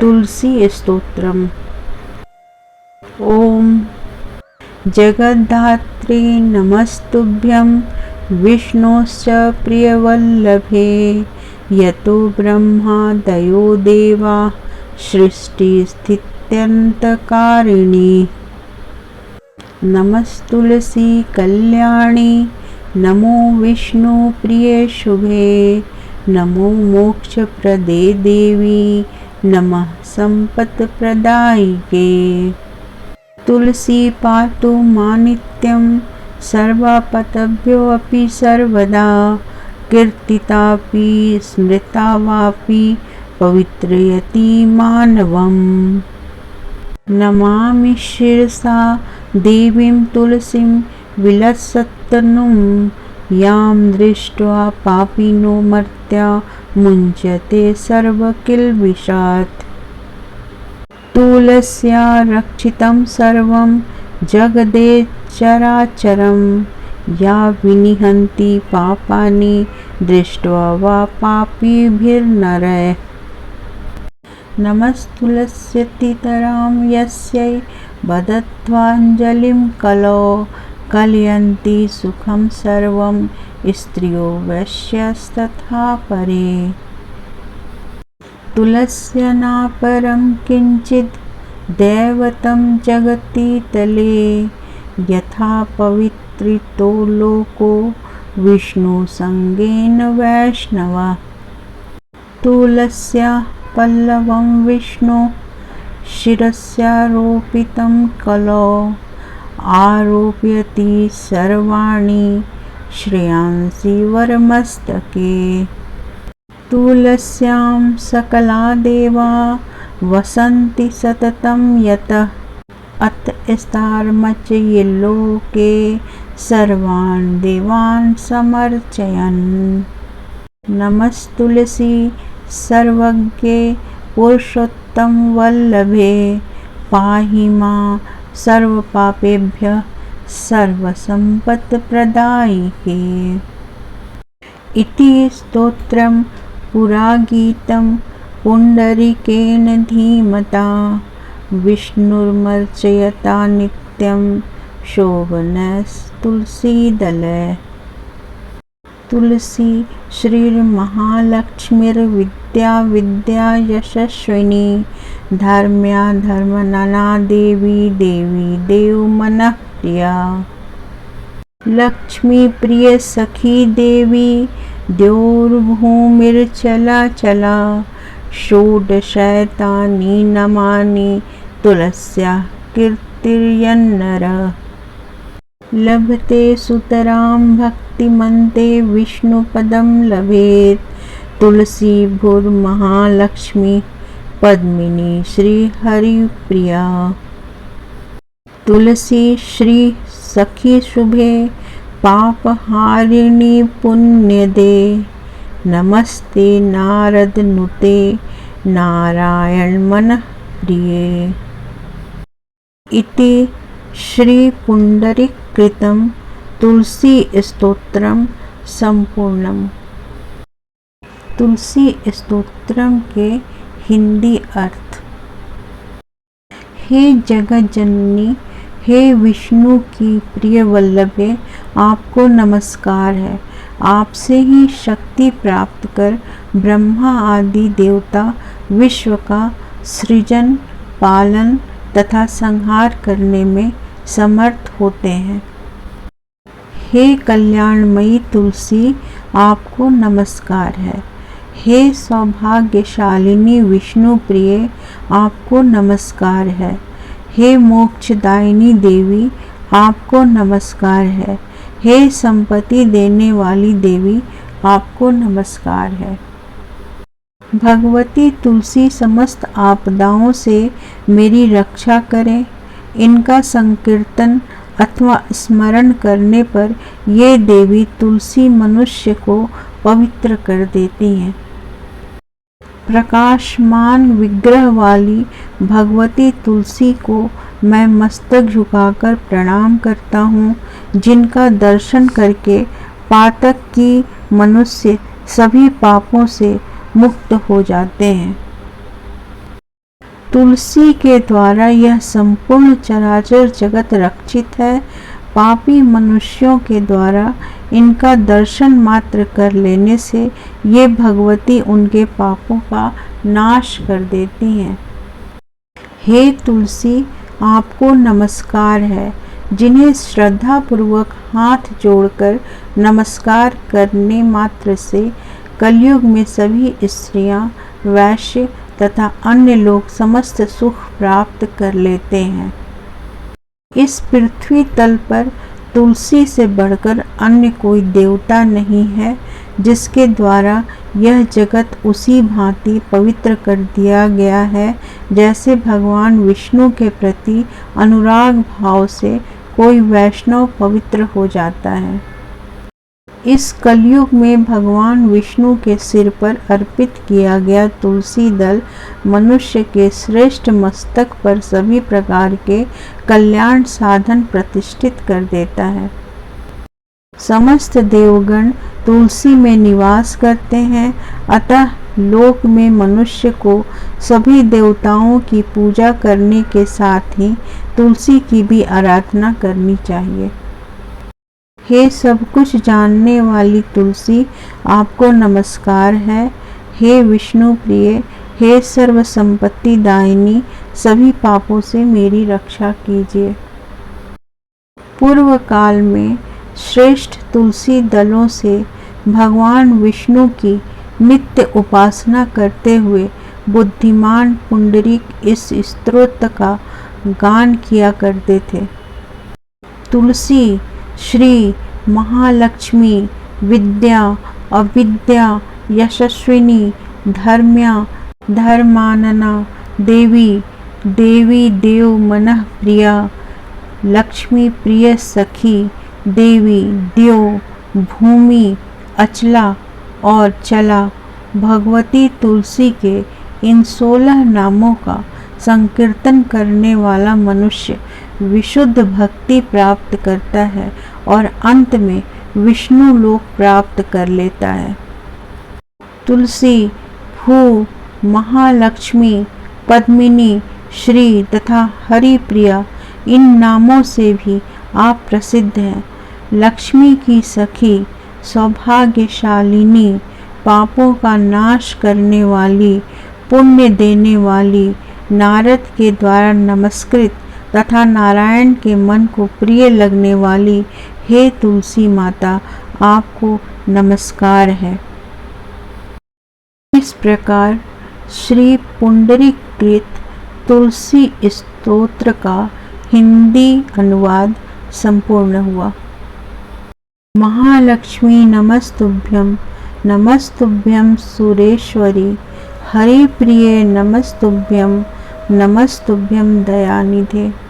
तुलसी स्तोत्रम। ओम जगद्धात्री नमस्तुभ्यं विष्णोश्च प्रियवल्लभे यतो ब्रह्मादयो देवा सृष्टिस्थित्यन्तकारिणी। नमस्तुलसी कल्याणी नमो विष्णुप्रिये शुभे नमो मोक्षप्रदे देवी नमः सम्पत्प्रदायिके। तुलसी पातु मां नित्यं सर्वापतभ्योऽपि सर्वदा कीर्तितापि स्मृता वापि पवित्रयति मानवम्। नमामि शिरसा देवीं तुलसीं विलसत्तनुं यां दृष्ट्वा पापिनो मर्त्या मुञ्चते सर्वकिल्बिषात्। तुलस्या रक्षितं सर्वं जगदेचराचरं या विनिहन्ति पापानि दृष्ट्वा वा पापिभिर्नरः। नमस्तुलस्यतितरां यस्यै बदत्वाञ्जलिं कलौ कलयन्ति सुखं सर्वं स्त्रियो वैश्यस्तथा परे। तुलस्या नापरं किञ्चित् दैवतं जगति तले यथा पवित्रितो लोको विष्णुसङ्गेन वैष्णवः। तुलस्या पल्लवं विष्णु शिरस्यारोपितं कलौ आरोपयति सर्वाणि श्रेयांसि वरमस्तके। तुलस्यां सकला देवा वसन्ति सततं यतः अतस्तारमर्चयि लोके सर्वान् देवान् समर्चयन्। नमस्तुलसी सर्वज्ञे पुरुषोत्तम वल्लभे पाहि मां सर्वपापेभ्यः सर्वसम्पत्प्रदायिके। इति स्तोत्रं पुरागीतं पुण्डरीकेन धीमता विष्णुर्मर्चयता नित्यं शोभनस्तुलसीदलः। तुलसी श्रीर्महालक्ष्मीर्विद्या विद्या यशस्विनी धर्म्या धर्मनना देवी देवी देवमनः प्रिया। लक्ष्मी प्रिय सखी देवी द्यौर्भूमिर्चला षोडशैतानि नमानि तुलस्याः कीर्तिर्यन्नरः। लभते सुतरां भक्तिमन्ते विष्णुपदं लभेत् तुलसी भूर्महालक्ष्मी पद्मिनी श्रीहरिप्रिया। तुलसी श्री सखी शुभे पापहारिणी पुण्यदे नमस्ते नारद नुते नारायण मनः प्रिये। इति श्री पुंडरीकृतं तुलसी स्तोत्रम संपूर्णम। तुलसी स्तोत्रम के हिंदी अर्थ। हे जगत जननी, हे विष्णु की प्रिय वल्लभे, आपको नमस्कार है। आपसे ही शक्ति प्राप्त कर ब्रह्मा आदि देवता विश्व का सृजन पालन तथा संहार करने में समर्थ होते हैं। हे कल्याणमयी तुलसी, आपको नमस्कार है। हे सौभाग्यशालिनी विष्णु प्रिय, आपको नमस्कार है। हे मोक्षदायिनी देवी, आपको नमस्कार है। हे संपत्ति देने वाली देवी, आपको नमस्कार है। भगवती तुलसी समस्त आपदाओं से मेरी रक्षा करें। इनका संकीर्तन अथवा स्मरण करने पर ये देवी तुलसी मनुष्य को पवित्र कर देती हैं। प्रकाशमान विग्रह वाली भगवती तुलसी को मैं मस्तक झुकाकर प्रणाम करता हूँ, जिनका दर्शन करके पातक की मनुष्य सभी पापों से मुक्त हो जाते हैं। तुलसी के द्वारा यह संपूर्ण चराचर जगत रक्षित है। पापी मनुष्यों के द्वारा इनका दर्शन मात्र कर लेने से ये भगवती उनके पापों का नाश कर देती हैं। हे तुलसी, आपको नमस्कार है। जिन्हें श्रद्धा पूर्वक हाथ जोड़कर नमस्कार करने मात्र से कलयुग में सभी स्त्रियां, वैश्य तथा अन्य लोग समस्त सुख प्राप्त कर लेते हैं। इस पृथ्वी तल पर तुलसी से बढ़कर अन्य कोई देवता नहीं है, जिसके द्वारा यह जगत उसी भांति पवित्र कर दिया गया है जैसे भगवान विष्णु के प्रति अनुराग भाव से कोई वैष्णव पवित्र हो जाता है। इस कलयुग में भगवान विष्णु के सिर पर अर्पित किया गया तुलसी दल मनुष्य के श्रेष्ठ मस्तक पर सभी प्रकार के कल्याण साधन प्रतिष्ठित कर देता है। समस्त देवगण तुलसी में निवास करते हैं, अतः लोक में मनुष्य को सभी देवताओं की पूजा करने के साथ ही तुलसी की भी आराधना करनी चाहिए। हे सब कुछ जानने वाली तुलसी, आपको नमस्कार है। हे विष्णु प्रिय, हे सर्व संपत्ति दायिनी, सभी पापों से मेरी रक्षा कीजिए। पूर्व काल में श्रेष्ठ तुलसी दलों से भगवान विष्णु की नित्य उपासना करते हुए बुद्धिमान पुंडरीक इस स्तोत्र का गान किया करते थे। तुलसी श्री महालक्ष्मी विद्या अविद्या यशस्विनी धर्म्या धर्मानना देवी देवी देव मनः प्रिया लक्ष्मी प्रिय सखी देवी द्यो भूमि अचला और चला। भगवती तुलसी के इन 16 नामों का संकीर्तन करने वाला मनुष्य विशुद्ध भक्ति प्राप्त करता है और अंत में विष्णु लोक प्राप्त कर लेता है। तुलसी भू महालक्ष्मी पद्मिनी श्री तथा हरिप्रिया इन नामों से भी आप प्रसिद्ध हैं। लक्ष्मी की सखी, सौभाग्यशालिनी, पापों का नाश करने वाली, पुण्य देने वाली, नारद के द्वारा नमस्कृत तथा नारायण के मन को प्रिय लगने वाली, हे तुलसी माता, आपको नमस्कार है। इस प्रकार श्री पुंडरीकृत तुलसी स्तोत्र का हिंदी अनुवाद संपूर्ण हुआ। महालक्ष्मी नमस्तुभ्यं, नमस्तुभ्यं सुरेश्वरी, हरिप्रिये नमस्तुभ्यं, नमस्तुभ्यं दयानिधे।